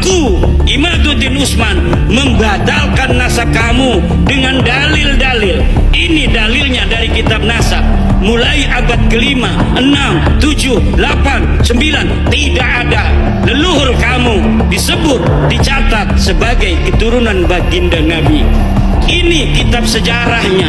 aku Imaduddin Usman membatalkan nasab kamu dengan dalil-dalil. Ini dalilnya dari kitab nasab mulai abad kelima, 6, 7, 8, 9. Tidak ada leluhur kamu disebut, dicatat sebagai keturunan baginda Nabi. Ini kitab sejarahnya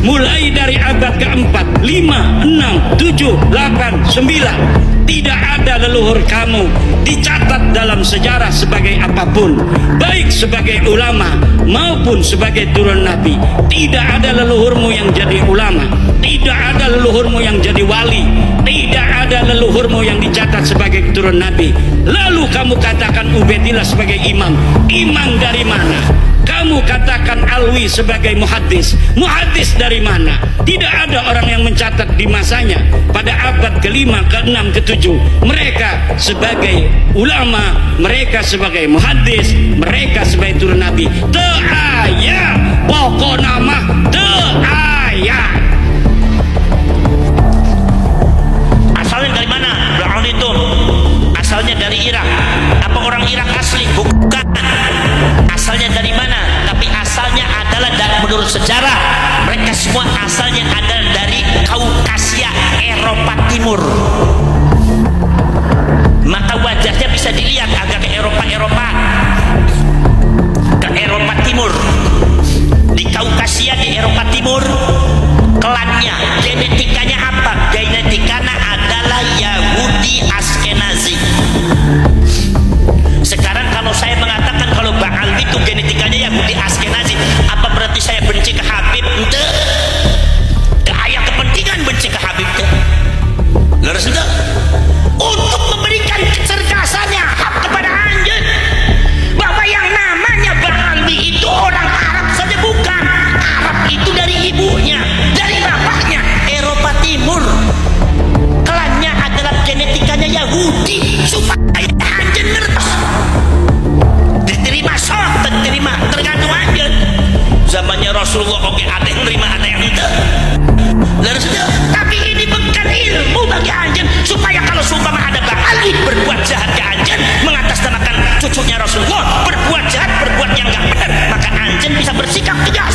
mulai dari abad keempat, 5, 6, 7, 8, 9. Tidak ada leluhur kamu dicatat dalam sejarah sebagai apapun, baik sebagai ulama maupun sebagai turun Nabi. Tidak ada leluhurmu yang jadi ulama, tidak ada leluhurmu yang jadi wali, tidak ada leluhurmu yang dicatat sebagai turun Nabi. Lalu kamu katakan Ubaidillah sebagai imam. Imam dari mana? Kamu katakan Alwi sebagai muhaddis. Muhaddis dari mana? Tidak ada orang yang mencatat di masanya pada abad kelima, ke-6, ke-7 mereka sebagai ulama, mereka sebagai muhaddis, mereka sebagai turun Nabi. Teaya pokok nama teaya. Asalnya dari mana? Fir'aun itu asalnya dari Irak. Apa orang Irak asli? Bukan. Asalnya dari mana? Tapi asalnya adalah menurut sejarah mereka semua asalnya adalah dari Kaukasia, Eropa Timur. Maka wajahnya bisa dilihat agak ke Eropa Timur. Di Kaukasia, di Eropa Timur, klannya, genetikanya apa? Genetikanya adalah Yahudi Askenazi. Sekarang kalau saya mengatakan kalau Baal itu genetikanya Yahudi Askenazi, apa berarti saya benci ke Habib? Ente ayah kepentingan benci ke Habib itu leres ente untuk memberikan kecerdasannya hak kepada anjing bahwa yang namanya Baalwi itu orang Arab saja bukan. Arab itu dari ibunya, dari bapaknya Eropa Timur. Klannya adalah genetikanya Yahudi supaya anjing ngertos. Diterima sok, diterima tergantung aja. Zamannya Rasulullah oke ada yang nerima, ada yang tidak. Leres itu. Tapi ini bukan ilmu bagi anjing supaya kalau sumpah ada Baalwi berbuat jahat ke anjing mengatasnamakan cucunya Rasulullah berbuat jahat, berbuat yang enggak benar, maka anjing bisa bersikap tegas.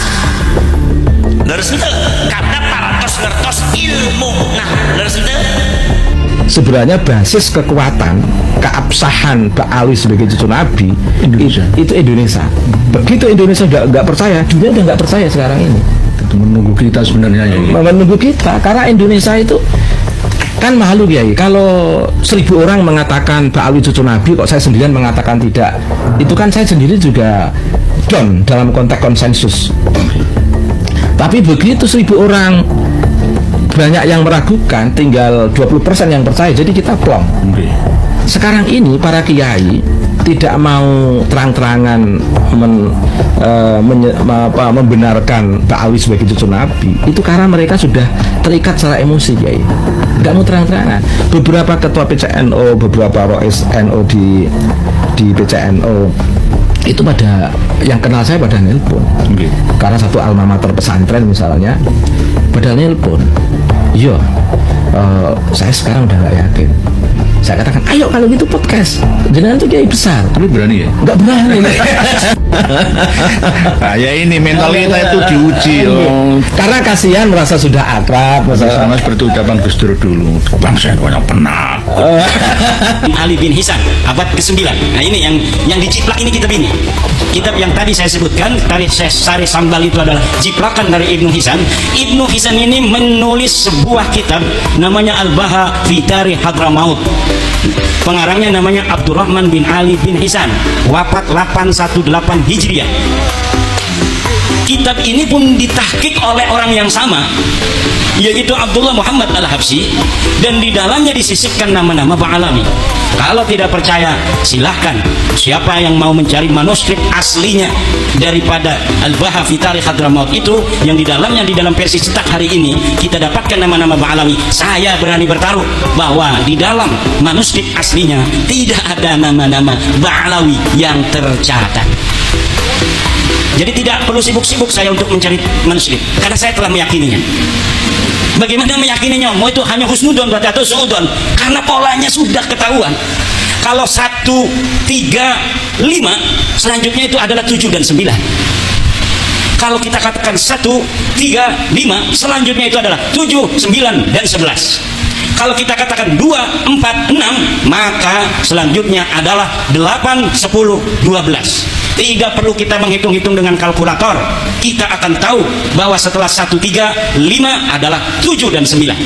Leres itu. Karena paratos ngertos ilmu. Nah, leres itu. Sebenarnya basis kekuatan keabsahan Baalwi sebagai cucu Nabi Indonesia. Itu Indonesia. Begitu Indonesia nggak percaya, dunia udah nggak percaya sekarang ini. Itu menunggu kita sebenarnya ya. Menunggu kita karena Indonesia itu kan makhluk ya. Kalau 1000 orang mengatakan Baalwi cucu Nabi, kok saya sendirian mengatakan tidak, itu kan saya sendiri juga down dalam konteks konsensus. Tapi begitu 1000 orang banyak yang meragukan, tinggal 20% yang percaya, jadi kita plong. Sekarang ini para kiai tidak mau terang-terangan membenarkan Baalwi sebagai cucu Nabi. Itu karena mereka sudah terikat secara emosi, kiai. Nggak mau terang-terangan. Beberapa ketua PCNO, beberapa rois NO di PCNO itu pada yang kenal saya pada nelpon. Karena satu alma mater pesantren misalnya, pada nelpon. Iya, saya sekarang udah nggak yakin. Saya katakan, ayo kalau gitu podcast. Jenengan tuh kiai besar. Tapi berani ya? Nggak berani. Nah, ya ini mental kita itu diuji. Karena kasihan merasa sudah akrab. Sama seperti ucapan Gus Dur dulu. Bangsa banyak penat. Ali bin Hisan abad ke-9. Nah ini yang diciplak ini kitab ini. Kitab yang tadi saya sebutkan, Sari Sambal itu adalah ciplakan dari Ibnu Hisan. Ibnu Hisan ini menulis sebuah kitab namanya Al-Baha fi Tarikh Hadramaut. Pengarangnya namanya Abdurrahman bin Ali bin Hisan, wafat 818 Hijriah. Kitab ini pun ditahqiq oleh orang yang sama, yaitu Abdullah Muhammad Al-Habsyi, dan di dalamnya disisipkan nama-nama Ba'alawi. Kalau tidak percaya, silahkan. Siapa yang mau mencari manuskrip aslinya daripada Al-Baha fi Tarikh Hadramaut itu, yang di dalamnya, di dalam versi cetak hari ini kita dapatkan nama-nama Ba'alawi. Saya berani bertaruh bahwa di dalam manuskrip aslinya tidak ada nama-nama Ba'alawi yang tercatat. Jadi tidak perlu sibuk-sibuk saya untuk mencari manuskrip, karena saya telah meyakininya. Bagaimana meyakininya? Mau itu hanya husnudon berarti atau suudon? Karena polanya sudah ketahuan. Kalau 1, 3, 5, selanjutnya itu adalah 7 dan 9. Kalau kita katakan 1, 3, 5, selanjutnya itu adalah 7, 9, dan 11. Kalau kita katakan 2, 4, 6, maka selanjutnya adalah 8, 10, 12. Tidak perlu kita menghitung-hitung dengan kalkulator. Kita akan tahu bahwa setelah 1, 3, 5 adalah 7 dan 9.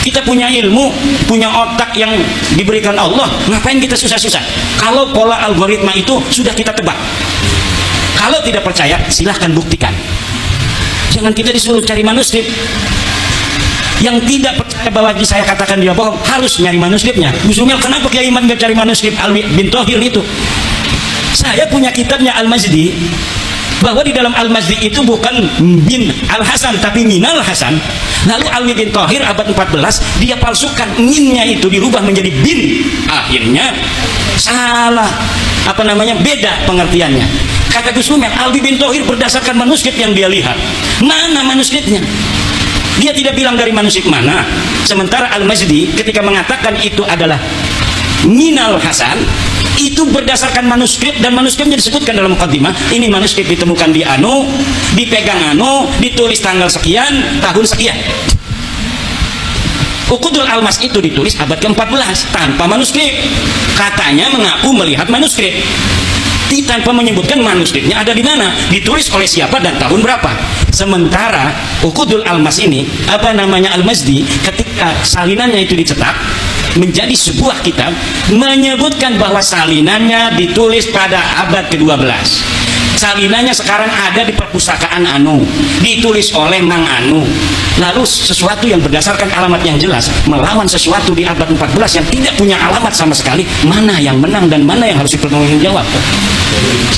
Kita punya ilmu, punya otak yang diberikan Allah, ngapain kita susah-susah? Kalau pola algoritma itu sudah kita tebak. Kalau tidak percaya, silahkan buktikan. Jangan kita disuruh cari manuskrip. Yang tidak percaya bahwa saya katakan dia bohong, harus nyari manuskripnya. Gus Umel, kenapa Kiai Iman nggak cari manuskrip Alwi bin Thohir itu? Saya punya kitabnya Al-Mazdi, bahwa di dalam Al-Mazdi itu bukan bin Al-Hasan tapi Minal Hasan. Lalu Alwi bin Thohir abad 14 dia palsukan, minnya itu dirubah menjadi bin. Akhirnya salah, beda pengertiannya. Kata Gus Umel, Alwi bin Thohir berdasarkan manuskrip yang dia lihat. Mana manuskripnya? Dia tidak bilang dari manuskrip mana. Sementara Al-Mazdi ketika mengatakan itu adalah Minal Hasan, itu berdasarkan manuskrip, dan manuskripnya disebutkan dalam mukaddimah. Ini manuskrip ditemukan di anu, dipegang anu, ditulis tanggal sekian, tahun sekian. Uqudul Almas itu ditulis abad ke-14 tanpa manuskrip. Katanya mengaku melihat manuskrip, tanpa menyebutkan manuskripnya ada di mana, ditulis oleh siapa dan tahun berapa. Sementara Uqudul Almas ini, Al-Mazdi, ketika salinannya itu dicetak menjadi sebuah kitab, menyebutkan bahwa salinannya ditulis pada abad ke-12. Salinannya sekarang ada di perpustakaan anu, ditulis oleh Mang Anu. Lalu sesuatu yang berdasarkan alamat yang jelas melawan sesuatu di abad 14 yang tidak punya alamat sama sekali, mana yang menang dan mana yang harus dipertanggungjawab?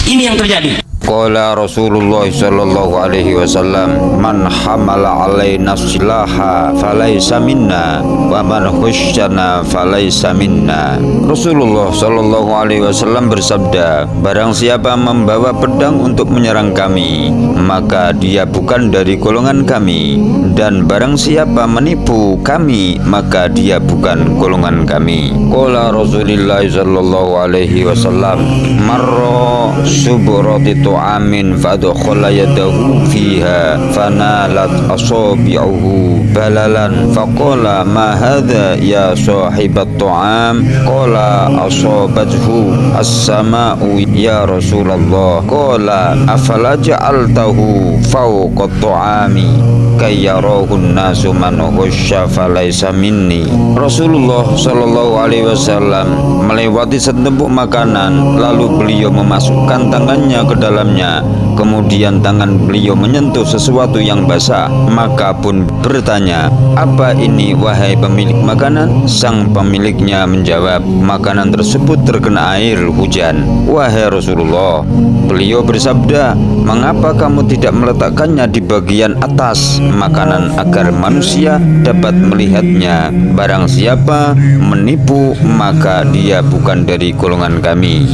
Ini yang terjadi. Qala Rasulullah sallallahu alaihi wasallam, man hamala alaina silaha falaysa minna wa man khusyana falaysa minna. Rasulullah sallallahu alaihi wasallam bersabda, barang siapa membawa pedang untuk menyerang kami, maka dia bukan dari golongan kami, dan barang siapa menipu kami, maka dia bukan golongan kami. Qala Rasulullah sallallahu alaihi wasallam, marra subrati amin fadkhala yadahu fiha fanalat asabi'uhu balalan faqala ma hadha ya sahibat ta'am, qala asabathu as-sama'u ya Rasulullah, qala afala ja'altahu fawqa ta'ami kayyarahun nasu man khusya falaysa minni. Rasulullah sallallahu alaihi wasallam melewati setempuk makanan, lalu beliau memasukkan tangannya ke dalamnya, kemudian tangan beliau menyentuh sesuatu yang basah, maka pun bertanya, apa ini wahai pemilik makanan? Sang pemiliknya menjawab, makanan tersebut terkena air hujan. Wahai Rasulullah, beliau bersabda, mengapa kamu tidak meletakkannya di bagian atas makanan agar manusia dapat melihatnya? Barang siapa menipu, maka dia bukan dari golongan kami.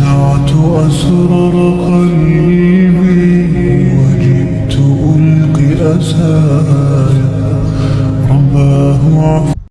وجئت ألقي أسايا رباه